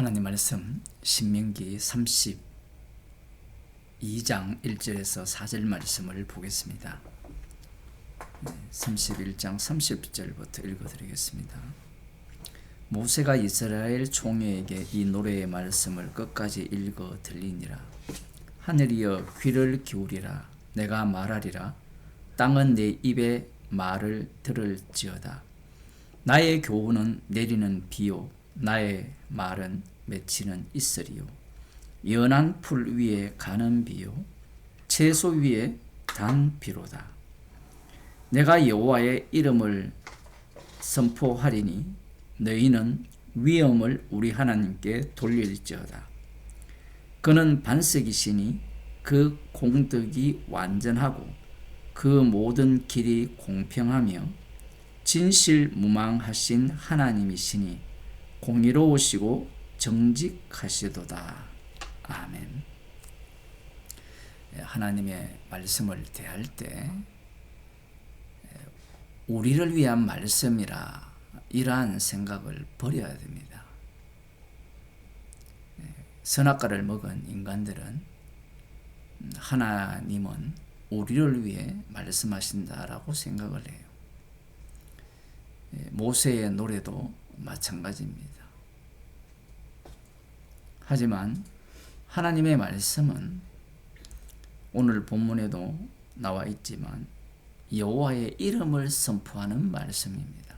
하나님 말씀 신명기 32장 1절에서 4절 말씀을 보겠습니다. 31장 30절부터 읽어드리겠습니다. 모세가 이스라엘 총회에게 이 노래의 말씀을 끝까지 읽어 들리니라. 하늘이여 귀를 기울이라. 내가 말하리라. 땅은 내 입의 말을 들을지어다. 나의 교훈은 내리는 비요 나의 말은 맺히는 이슬이요 연한 풀 위에 가는 비요 채소 위에 단 비로다. 내가 여호와의 이름을 선포하리니 너희는 위엄을 우리 하나님께 돌릴지어다. 그는 반석이시니 그 공덕이 완전하고 그 모든 길이 공평하며 진실무망하신 하나님이시니 공의로우시고 정직하시도다. 아멘. 하나님의 말씀을 대할 때 우리를 위한 말씀이라 이러한 생각을 버려야 됩니다. 선악과를 먹은 인간들은 하나님은 우리를 위해 말씀하신다라고 생각을 해요. 모세의 노래도 마찬가지입니다. 하지만 하나님의 말씀은 오늘 본문에도 나와 있지만 여호와의 이름을 선포하는 말씀입니다.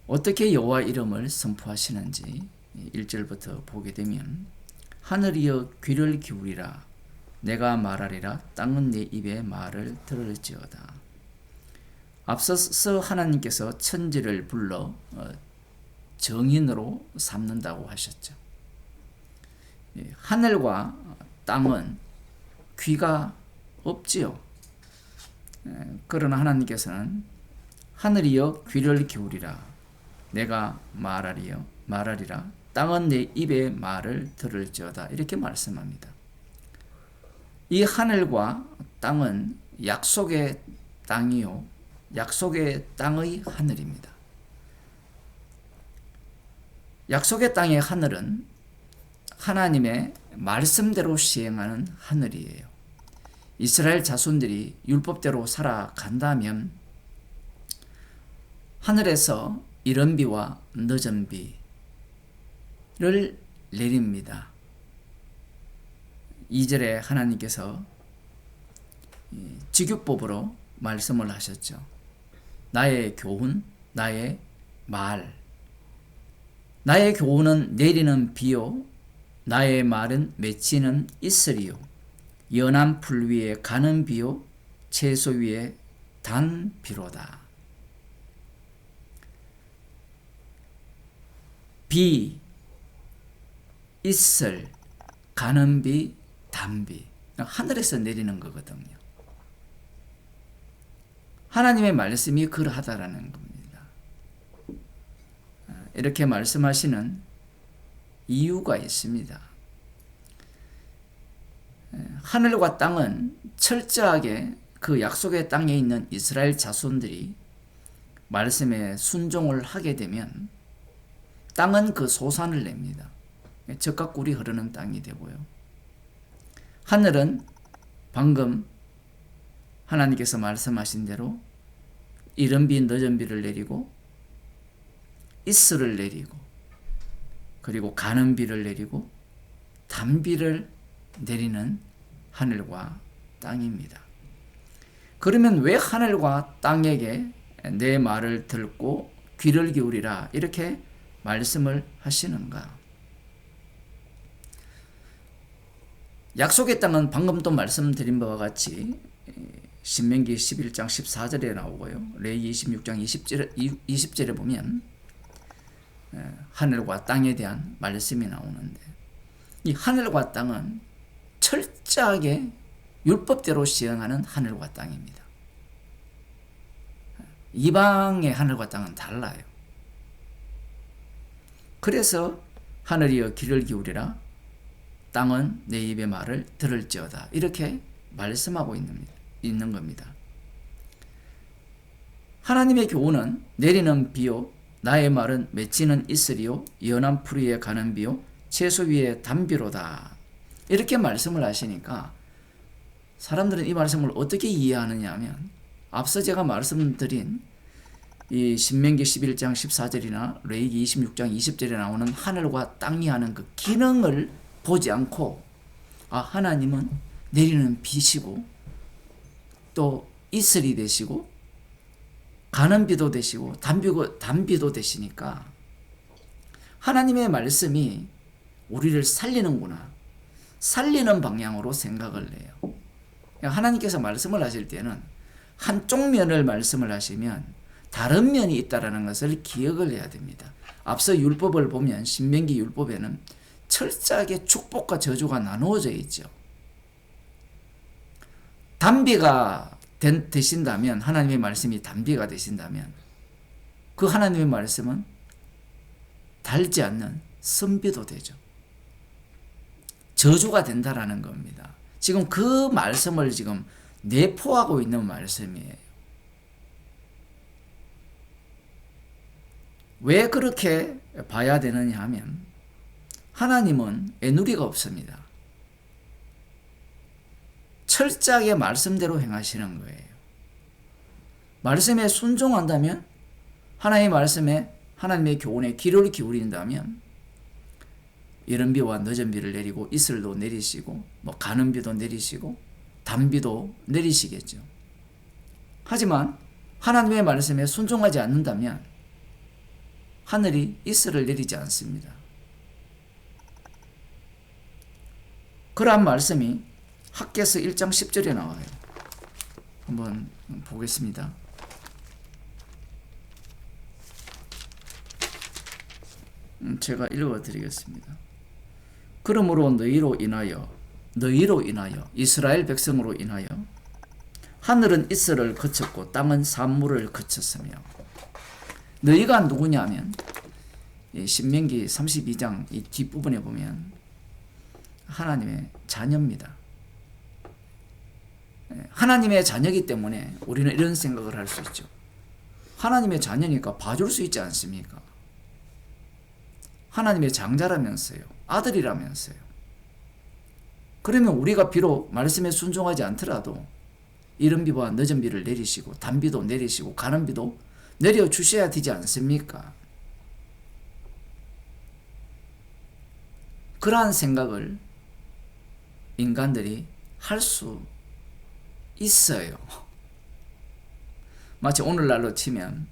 어떻게 여호와 이름을 선포하시는지 1절부터 보게 되면 하늘이여 귀를 기울이라. 내가 말하리라. 땅은 내 입의 말을 들을지어다. 앞서서 하나님께서 천지를 불러 정인으로 삼는다고 하셨죠. 하늘과 땅은 귀가 없지요. 그러나 하나님께서는 하늘이여 귀를 기울이라. 내가 말하리라. 땅은 내 입의 말을 들을지어다. 이렇게 말씀합니다. 이 하늘과 땅은 약속의 땅이요 약속의 땅의 하늘입니다. 약속의 땅의 하늘은 하나님의 말씀대로 시행하는 하늘이에요. 이스라엘 자손들이 율법대로 살아간다면 하늘에서 이른 비와 늦은 비를 내립니다. 2절에 하나님께서 직유법으로 말씀을 하셨죠. 나의 교훈, 나의 말. 나의 교훈은 내리는 비요 나의 말은 맺히는 이슬이요 연한 풀 위에 가는 비요 채소 위에 단 비로다. 비, 이슬, 가는 비, 단비. 하늘에서 내리는 거거든요. 하나님의 말씀이 그러하다라는 겁니다. 이렇게 말씀하시는 이유가 있습니다. 하늘과 땅은 철저하게 그 약속의 땅에 있는 이스라엘 자손들이 말씀에 순종을 하게 되면 땅은 그 소산을 냅니다. 젖과 꿀이 흐르는 땅이 되고요. 하늘은 방금 하나님께서 말씀하신 대로 이른 비 늦은 비를 내리고 이슬을 내리고 그리고 가는 비를 내리고 단비를 내리는 하늘과 땅입니다. 그러면 왜 하늘과 땅에게 내 말을 듣고 귀를 기울이라 이렇게 말씀을 하시는가? 약속의 땅은 방금 또 말씀드린 바와 같이 신명기 11장 14절에 나오고요. 레위 26장 20절에 보면 하늘과 땅에 대한 말씀이 나오는데 이 하늘과 땅은 철저하게 율법대로 시행하는 하늘과 땅입니다. 이방의 하늘과 땅은 달라요. 그래서 하늘이여 귀를 기울이라. 땅은 내 입의 말을 들을지어다. 이렇게 말씀하고 있는 겁니다. 하나님의 교훈은 내리는 비요 나의 말은 맺지는 있으리요 연한 풀 위에 가는 비요 채소 위에 담비로다. 이렇게 말씀을 하시니까 사람들은 이 말씀을 어떻게 이해하느냐 하면 앞서 제가 말씀드린 이 신명기 11장 14절이나 레위기 26장 20절에 나오는 하늘과 땅이 하는 그 기능을 보지 않고 하나님은 내리는 비시고 또 이슬이 되시고 가는 비도 되시고 단비도 되시니까 하나님의 말씀이 우리를 살리는구나, 살리는 방향으로 생각을 해요. 하나님께서 말씀을 하실 때는 한쪽 면을 말씀을 하시면 다른 면이 있다는 것을 기억을 해야 됩니다. 앞서 율법을 보면 신명기 율법에는 철저하게 축복과 저주가 나누어져 있죠. 단비가 되신다면, 하나님의 말씀이 단비가 되신다면 그 하나님의 말씀은 달지 않는 선비도 되죠. 저주가 된다라는 겁니다. 지금 그 말씀을 지금 내포하고 있는 말씀이에요. 왜 그렇게 봐야 되느냐 하면 하나님은 애누리가 없습니다. 철저하게 말씀대로 행하시는 거예요. 말씀에 순종한다면, 하나님의 말씀에, 하나님의 교훈에 귀를 기울인다면 이른 비와 늦은 비를 내리고 이슬도 내리시고 가는 비도 내리시고 단비도 내리시겠죠. 하지만 하나님의 말씀에 순종하지 않는다면 하늘이 이슬을 내리지 않습니다. 그러한 말씀이 학개서 1장 10절에 나와요. 한번 보겠습니다. 제가 읽어드리겠습니다. 그러므로 너희로 인하여 이스라엘 백성으로 인하여 하늘은 이슬을 그쳤고 땅은 산물을 그쳤으며. 너희가 누구냐면 신명기 32장 이 뒷부분에 보면 하나님의 자녀입니다. 하나님의 자녀이기 때문에 우리는 이런 생각을 할 수 있죠. 하나님의 자녀니까 봐줄 수 있지 않습니까? 하나님의 장자라면서요, 아들이라면서요. 그러면 우리가 비록 말씀에 순종하지 않더라도 이른 비와 늦은 비를 내리시고 단비도 내리시고 가는 비도 내려주셔야 되지 않습니까? 그러한 생각을 인간들이 할 수 있어요. 마치 오늘날로 치면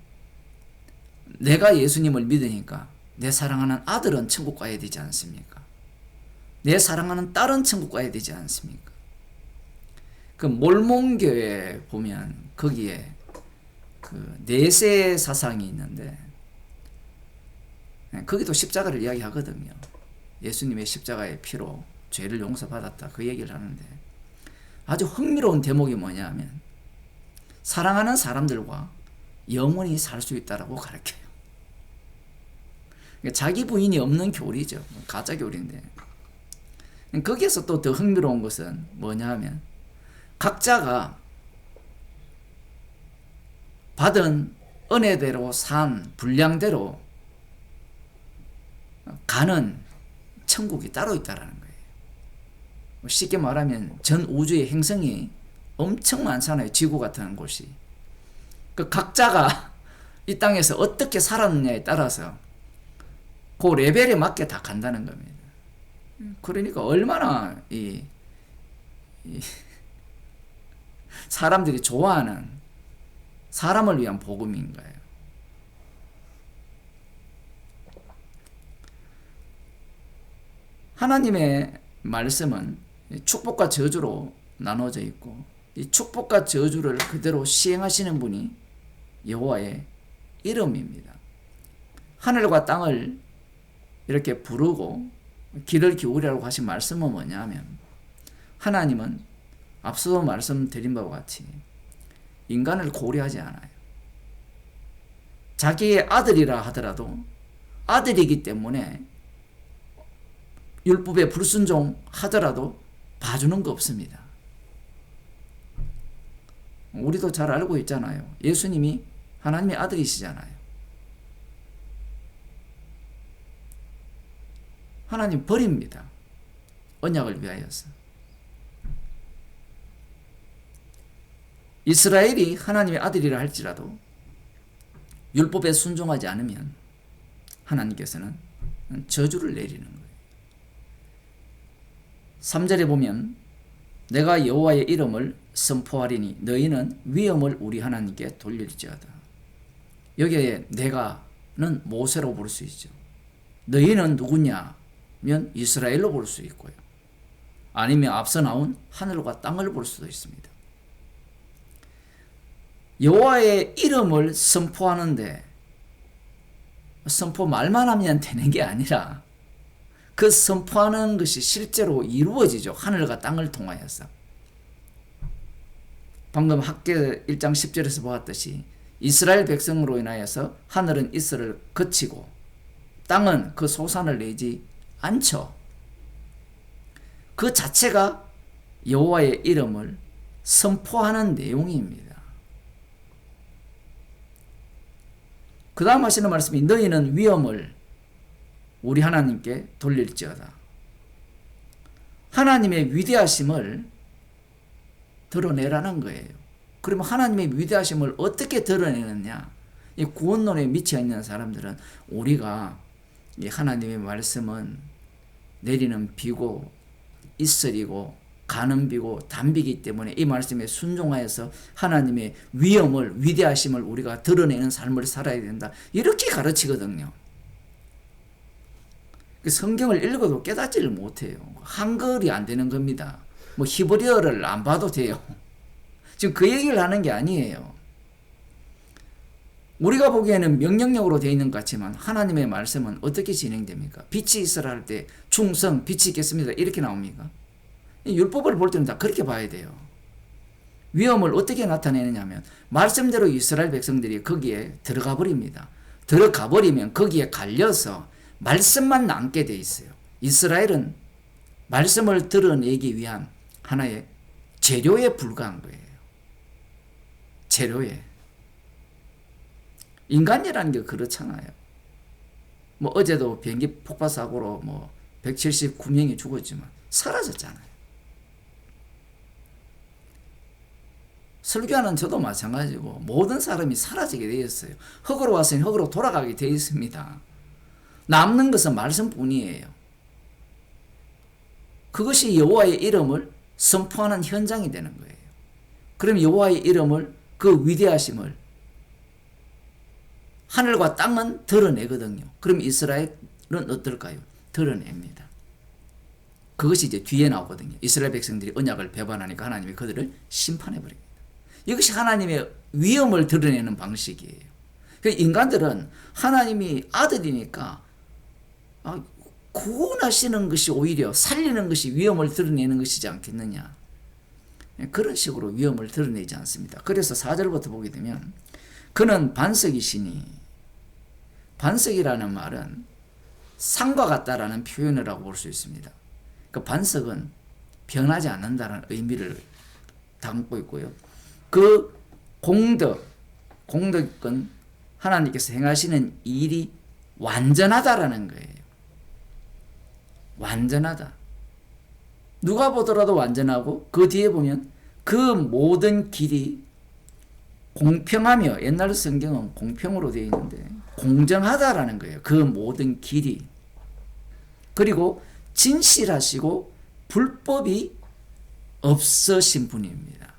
내가 예수님을 믿으니까 내 사랑하는 아들은 천국 가야 되지 않습니까? 내 사랑하는 딸은 천국 가야 되지 않습니까? 그 몰몬교에 보면 거기에 그 내세 사상이 있는데 거기도 십자가를 이야기하거든요. 예수님의 십자가의 피로 죄를 용서받았다, 그 얘기를 하는데 아주 흥미로운 대목이 뭐냐면 사랑하는 사람들과 영원히 살 수 있다라고 가르쳐요. 자기 부인이 없는 교리죠. 가짜 교리인데 거기에서 또 더 흥미로운 것은 뭐냐 하면 각자가 받은 은혜대로 산 분량대로 가는 천국이 따로 있다라는 거예요. 쉽게 말하면 전 우주의 행성이 엄청 많잖아요. 지구 같은 곳이. 그 각자가 이 땅에서 어떻게 살았느냐에 따라서 그 레벨에 맞게 다 간다는 겁니다. 그러니까 얼마나 이 사람들이 좋아하는 사람을 위한 복음인가요? 하나님의 말씀은 축복과 저주로 나눠져 있고 이 축복과 저주를 그대로 시행하시는 분이 여호와의 이름입니다. 하늘과 땅을 이렇게 부르고 귀를 기울이라고 하신 말씀은 뭐냐면 하나님은 앞서도 말씀드린 바와 같이 인간을 고려하지 않아요. 자기의 아들이라 하더라도 아들이기 때문에 율법에 불순종하더라도 봐주는 거 없습니다. 우리도 잘 알고 있잖아요. 예수님이 하나님의 아들이시잖아요. 하나님 버립니다. 언약을 위하여서. 이스라엘이 하나님의 아들이라 할지라도 율법에 순종하지 않으면 하나님께서는 저주를 내리는 거예요. 3절에 보면 내가 여호와의 이름을 선포하리니 너희는 위엄을 우리 하나님께 돌릴지어다. 여기에 내가는 모세로 볼 수 있죠. 너희는 누구냐면 이스라엘로 볼 수 있고요. 아니면 앞서 나온 하늘과 땅을 볼 수도 있습니다. 여호와의 이름을 선포하는데 선포 말만 하면 되는 게 아니라 그 선포하는 것이 실제로 이루어지죠. 하늘과 땅을 통하여서. 방금 학계 1장 10절에서 보았듯이 이스라엘 백성으로 인하여서 하늘은 이슬을 그치고 땅은 그 소산을 내지 않죠. 그 자체가 여호와의 이름을 선포하는 내용입니다. 그 다음 하시는 말씀이 너희는 위엄을 우리 하나님께 돌릴지어다. 하나님의 위대하심을 드러내라는 거예요. 그러면 하나님의 위대하심을 어떻게 드러내느냐? 이 구원론에 미쳐 있는 사람들은 우리가 이 하나님의 말씀은 내리는 비고 이슬이고 가는 비고 단비기 때문에 이 말씀에 순종하여서 하나님의 위엄을 위대하심을 우리가 드러내는 삶을 살아야 된다. 이렇게 가르치거든요. 성경을 읽어도 깨닫지를 못해요. 한글이 안 되는 겁니다. 뭐 히브리어를 안 봐도 돼요. 지금 그 얘기를 하는 게 아니에요. 우리가 보기에는 명령력으로 되어 있는 것 같지만 하나님의 말씀은 어떻게 진행됩니까? 빛이 있으라 할 때 충성, 빛이 있겠습니다. 이렇게 나옵니까? 율법을 볼 때는 다 그렇게 봐야 돼요. 위엄을 어떻게 나타내느냐 하면 말씀대로 이스라엘 백성들이 거기에 들어가 버립니다. 들어가 버리면 거기에 갈려서 말씀만 남게 돼 있어요. 이스라엘은 말씀을 드러내기 위한 하나의 재료에 불과한 거예요. 재료에. 인간이라는 게 그렇잖아요. 뭐 어제도 비행기 폭파 사고로 뭐 179명이 죽었지만 사라졌잖아요. 설교하는 저도 마찬가지고 모든 사람이 사라지게 되어 있어요. 흙으로 왔으니 흙으로 돌아가게 되어 있습니다. 남는 것은 말씀뿐이에요. 그것이 여호와의 이름을 선포하는 현장이 되는 거예요. 그럼 여호와의 이름을 그 위대하심을 하늘과 땅은 드러내거든요. 그럼 이스라엘은 어떨까요? 드러냅니다. 그것이 이제 뒤에 나오거든요. 이스라엘 백성들이 언약을 배반하니까 하나님이 그들을 심판해버립니다. 이것이 하나님의 위엄을 드러내는 방식이에요. 인간들은 하나님이 아들이니까 구원하시는 것이 오히려 살리는 것이 위엄을 드러내는 것이지 않겠느냐. 그런 식으로 위엄을 드러내지 않습니다. 그래서 4절부터 보게 되면 그는 반석이시니, 반석이라는 말은 산과 같다라는 표현이라고 볼 수 있습니다. 그 반석은 변하지 않는다는 의미를 담고 있고요. 그 공덕은 하나님께서 행하시는 일이 완전하다라는 거예요. 완전하다. 누가 보더라도 완전하고 그 뒤에 보면 그 모든 길이 공평하며, 옛날 성경은 공평으로 되어 있는데 공정하다라는 거예요. 그 모든 길이. 그리고 진실하시고 불법이 없으신 분입니다.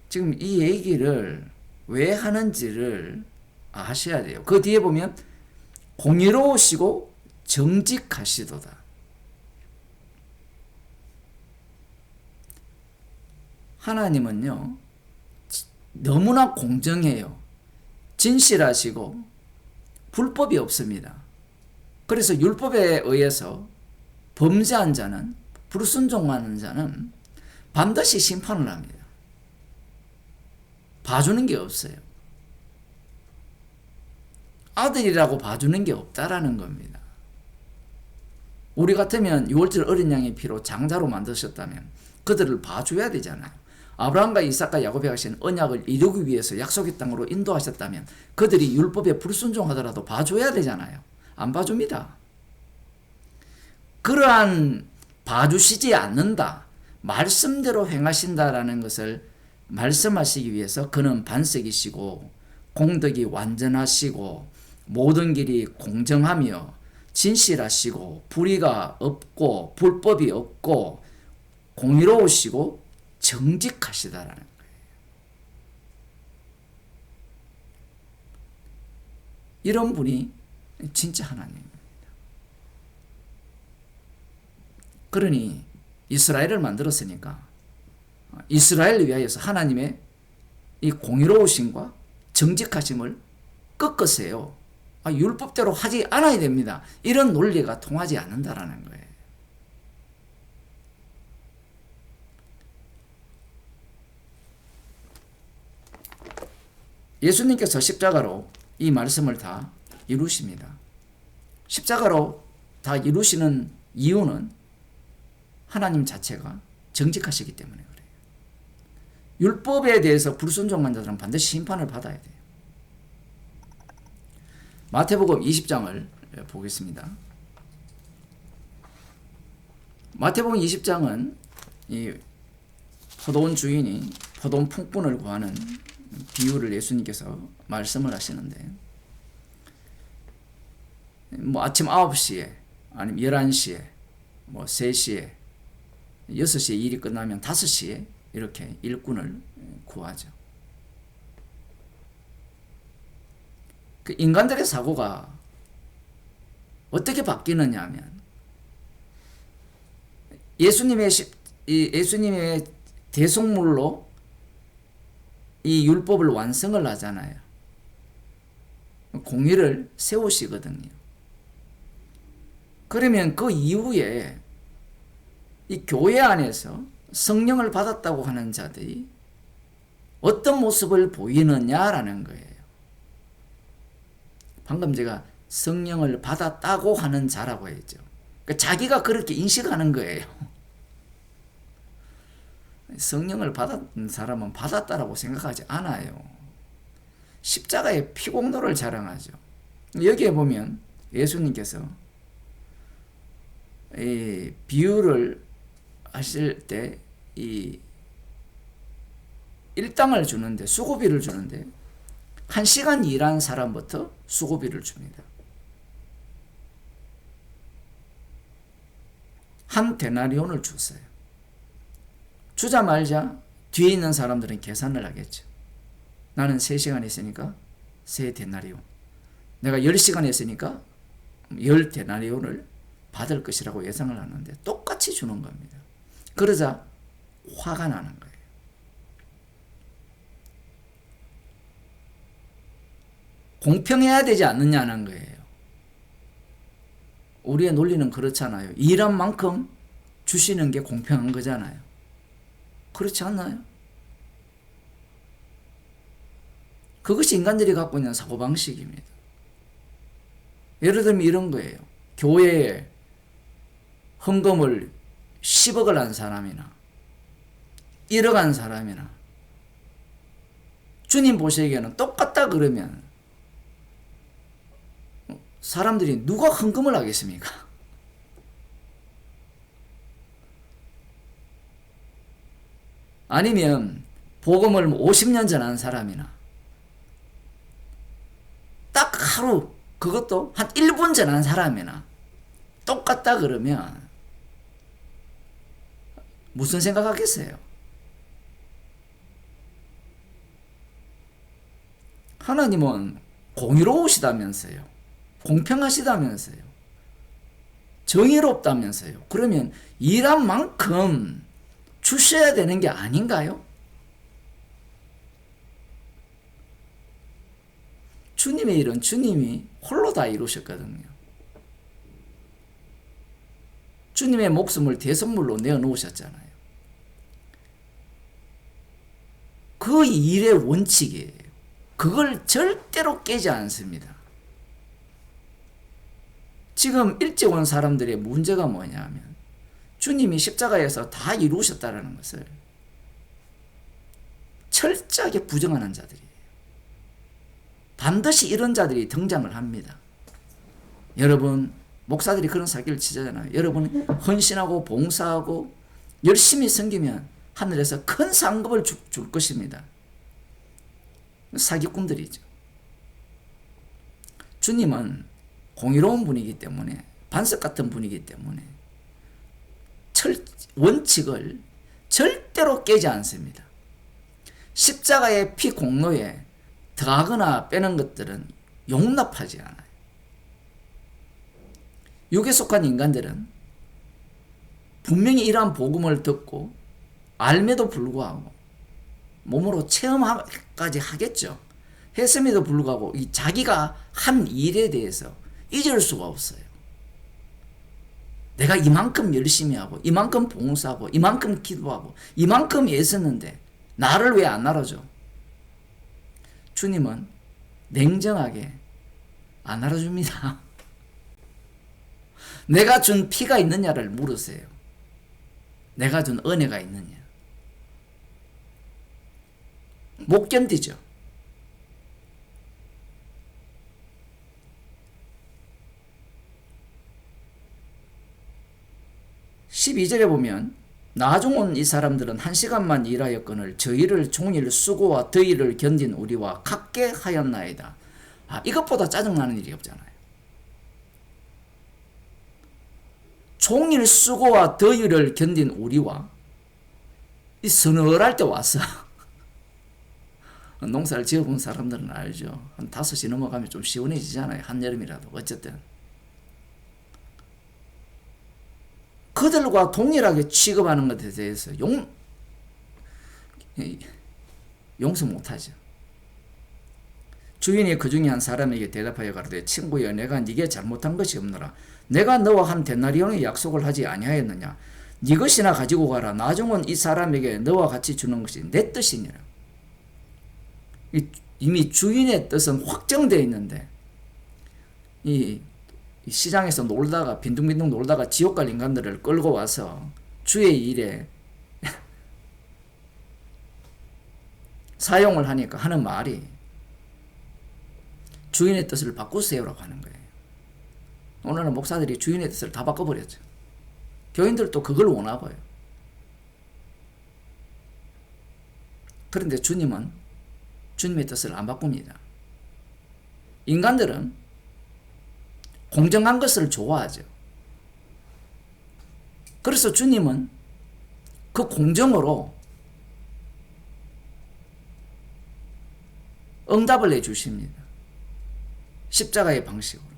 지금 이 얘기를 왜 하는지를 아셔야 돼요. 그 뒤에 보면 공의로우시고 정직하시도다. 하나님은요, 너무나 공정해요. 진실하시고 불법이 없습니다. 그래서 율법에 의해서 범죄한 자는, 불순종하는 자는 반드시 심판을 합니다. 봐주는 게 없어요. 아들이라고 봐주는 게 없다라는 겁니다. 우리 같으면 6월절 어린 양의 피로 장자로 만드셨다면 그들을 봐줘야 되잖아요. 아브라함과 이삭과 야곱에 하신 언약을 이루기 위해서 약속의 땅으로 인도하셨다면 그들이 율법에 불순종하더라도 봐줘야 되잖아요. 안 봐줍니다. 그러한 봐주시지 않는다, 말씀대로 행하신다라는 것을 말씀하시기 위해서 그는 반석이시고 공덕이 완전하시고 모든 길이 공정하며 진실하시고 불의가 없고 불법이 없고 공의로우시고 정직하시다라는 거예요. 이런 분이 진짜 하나님입니다. 그러니 이스라엘을 만들었으니까 이스라엘을 위하여서 하나님의 이 공의로우심과 정직하심을 꺾으세요. 율법대로 하지 않아야 됩니다. 이런 논리가 통하지 않는다라는 거예요. 예수님께서 십자가로 이 말씀을 다 이루십니다. 십자가로 다 이루시는 이유는 하나님 자체가 정직하시기 때문에 그래요. 율법에 대해서 불순종한 자들은 반드시 심판을 받아야 돼요. 마태복음 20장을 보겠습니다. 마태복음 20장은 이 포도원 주인이 포도원 풍분을 구하는 비유를 예수님께서 말씀을 하시는데, 아침 9시에 아니면 11시에 3시에 6시에 일이 끝나면 5시에 이렇게 일꾼을 구하죠. 그 인간들의 사고가 어떻게 바뀌느냐 하면 예수님의 대속물로 이 율법을 완성을 하잖아요. 공의를 세우시거든요. 그러면 그 이후에 이 교회 안에서 성령을 받았다고 하는 자들이 어떤 모습을 보이느냐라는 거예요. 방금 제가 성령을 받았다고 하는 자라고 했죠. 그러니까 자기가 그렇게 인식하는 거예요. 성령을 받은 사람은 받았다라고 생각하지 않아요. 십자가의 피공로를 자랑하죠. 여기에 보면 예수님께서 이 비유를 하실 때 이 일당을 주는데, 수고비를 주는데 1시간 일한 사람부터 수고비를 줍니다. 한 데나리온을 줬어요. 주자마자 뒤에 있는 사람들은 계산을 하겠죠. 나는 3시간 했으니까 3데나리온. 내가 10시간 했으니까 10데나리온을 받을 것이라고 예상을 하는데 똑같이 주는 겁니다. 그러자 화가 나는 거예요. 공평해야 되지 않느냐는 거예요. 우리의 논리는 그렇잖아요. 일한 만큼 주시는 게 공평한 거잖아요. 그렇지 않나요? 그것이 인간들이 갖고 있는 사고방식입니다. 예를 들면 이런 거예요. 교회에 헌금을 10억을 한 사람이나 1억 한 사람이나 주님 보시기에는 똑같다 그러면 사람들이 누가 헌금을 하겠습니까? 아니면 복음을 50년 전한 사람이나 딱 하루, 그것도 한 1분 전한 사람이나 똑같다 그러면 무슨 생각하겠어요? 하나님은 공의로우시다면서요. 공평하시다면서요. 정의롭다면서요. 그러면 일한 만큼 주셔야 되는 게 아닌가요? 주님의 일은 주님이 홀로 다 이루셨거든요. 주님의 목숨을 대속물로 내어놓으셨잖아요. 그 일의 원칙이에요. 그걸 절대로 깨지 않습니다. 지금 일찍 온 사람들의 문제가 뭐냐면 주님이 십자가에서 다 이루셨다는 것을 철저하게 부정하는 자들이에요. 반드시 이런 자들이 등장을 합니다. 여러분, 목사들이 그런 사기를 치잖아요. 여러분 헌신하고 봉사하고 열심히 섬기면 하늘에서 큰 상급을 줄 것입니다. 사기꾼들이죠. 주님은 공의로운 분이기 때문에, 반석 같은 분이기 때문에 원칙을 절대로 깨지 않습니다. 십자가의 피 공로에 더하거나 빼는 것들은 용납하지 않아요. 육에 속한 인간들은 분명히 이러한 복음을 듣고 알매도 불구하고 몸으로 체험까지 하겠죠. 했음에도 불구하고 이 자기가 한 일에 대해서 잊을 수가 없어요. 내가 이만큼 열심히 하고 이만큼 봉사하고 이만큼 기도하고 이만큼 애썼는데 나를 왜 안 알아줘? 주님은 냉정하게 안 알아줍니다. 내가 준 피가 있느냐를 물으세요. 내가 준 은혜가 있느냐. 못 견디죠. (12절에) 보면 나중 온 이 사람들은 1시간만 일하였거늘 저희를 종일 수고와 더위를 견딘 우리와 같게 하였나이다. 이것보다 짜증나는 일이 없잖아요. 종일 수고와 더위를 견딘 우리와 이 서늘할 때 와서 농사를 지어본 사람들은 알죠. 한 5시 넘어가면 좀 시원해지잖아요. 한여름이라도. 어쨌든 그들과 동일하게 취급하는 것에 대해서 용서 못하죠. 주인이 그 중에 한 사람에게 대답하여 가로되 친구여 내가 네게 잘못한 것이 없노라. 내가 너와 한 데나리온의 약속을 하지 아니하였느냐. 네 것이나 가지고 가라. 나중은 이 사람에게 너와 같이 주는 것이 내 뜻이니라. 이미 주인의 뜻은 확정되어 있는데 이 시장에서 놀다가 빈둥빈둥 놀다가 지옥 갈 인간들을 끌고 와서 주의 일에 사용을 하니까 하는 말이 주인의 뜻을 바꾸세요라고 하는 거예요. 오늘은 목사들이 주인의 뜻을 다 바꿔버렸죠. 교인들도 그걸 원하 봐요. 그런데 주님은 주님의 뜻을 안 바꿉니다. 인간들은 공정한 것을 좋아하죠. 그래서 주님은 그 공정으로 응답을 해주십니다. 십자가의 방식으로.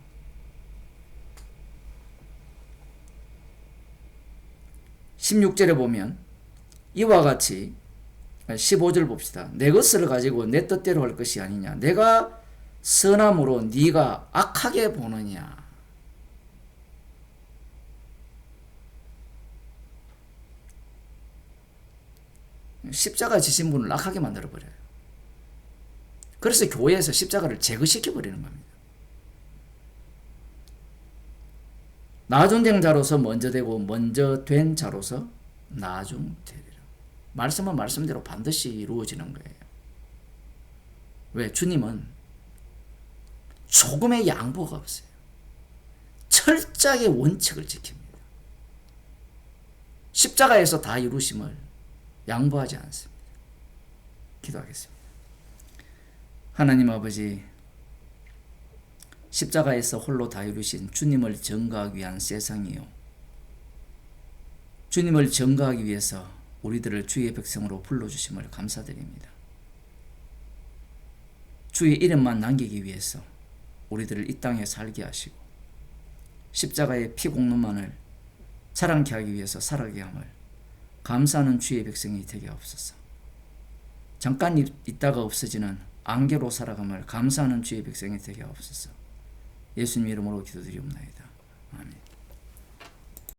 (16절에) 보면 이와 같이 15절 봅시다. 내 것을 가지고 내 뜻대로 할 것이 아니냐. 내가 선함으로 네가 악하게 보느냐. 십자가 지신 분을 악하게 만들어버려요. 그래서 교회에서 십자가를 제거시켜버리는 겁니다. 나중된 자로서 먼저 되고 먼저 된 자로서 나중 되리라. 말씀은 말씀대로 반드시 이루어지는 거예요. 왜? 주님은 조금의 양보가 없어요. 철저하게 원칙을 지킵니다. 십자가에서 다 이루심을 양보하지 않습니다. 기도하겠습니다. 하나님 아버지, 십자가에서 홀로 다 이루신 주님을 전가하기 위한 세상이요, 주님을 전가하기 위해서 우리들을 주의 백성으로 불러주심을 감사드립니다. 주의 이름만 남기기 위해서 우리들을 이 땅에 살게 하시고 십자가의 피 공로만을 자랑케 하기 위해서 살아가게 함을 감사하는 주의 백성이 되게 하옵소서. 잠깐 있다가 없어지는 안개로 살아감을 감사하는 주의 백성이 되게 하옵소서. 예수님 이름으로 기도드리옵나이다. 아멘.